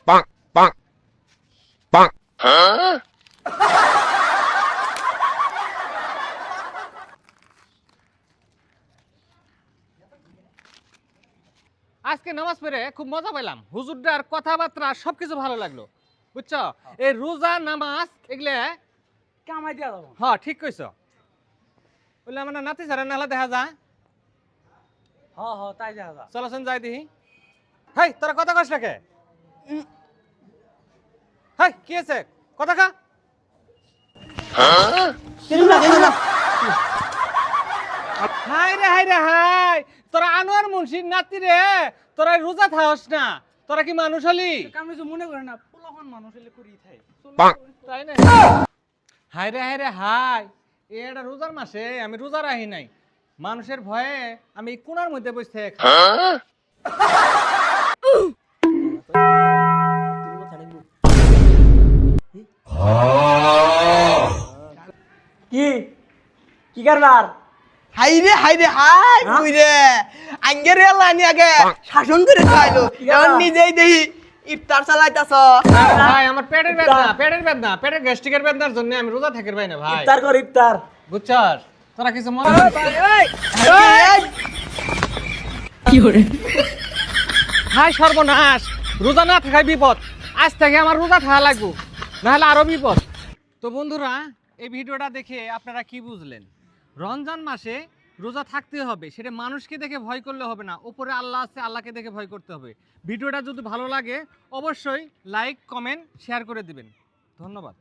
আজকে নামাজ পড়ে খুব মজা পেলাম। হুজুরদার কথাবার্তা সবকিছু ভালো লাগলো, বুঝছো? এই রোজা নামাজ এগুলা কামাই দিয়া যাবো। হ্যাঁ ঠিক কইছো। বললে আমার নাতি সারা নালা দেখা যায়। তাই দেখা যা। চলাচল যাই দিহি। হাই তোরা কথা কস না কে? হাই কি আছে কথা কা? হাই রে হাই, তোরা আনোয়ার মুন্সির নাতি রে, তোরা রোজা থাকস না, তোরা কি মানুষ হলি? আমি তো মনে করি না পোলাপান মানুষ হলে করি থাই। তাই না? হাই রে হাই, এটা রোজার মাসে আমি রোজা রাখি নাই, মানুষের ভয়ে আমি কোনার মধ্যে বসে খাই। কি কি করবার? হাই রে হাই বুইরে আঙ্গের এলানি আগে শাসন করে খাইলো, এখন নিজেই দেই ইফতার চালাইতাছ। ভাই আমার পেটের বেদনা, পেটের গ্যাস্ট্রিকের বেদনার জন্য আমি রোজা থাকের ভাই না ভাই। ইফতার কর ইফতার। বুঝছস? তোরা কিছু মনে কি করে হাই সর্বনাশ, রোজা না থাকায় বিপদ। আজ থেকে আমার রোজা থাকা লাগবো, নাহলে আরো বিপদ। তো বন্ধুরা, এই ভিডিওটা দেখে আপনারা কি বুঝলেন? রমজান মাসে রোজা থাকতে হবে, সেটা মানুষকে দেখে ভয় করলে হবে না, উপরে আল্লাহ আছে, আল্লাহকে দেখে ভয় করতে হবে। ভিডিওটা যদি ভালো লাগে অবশ্যই লাইক কমেন্ট শেয়ার করে দিবেন। ধন্যবাদ।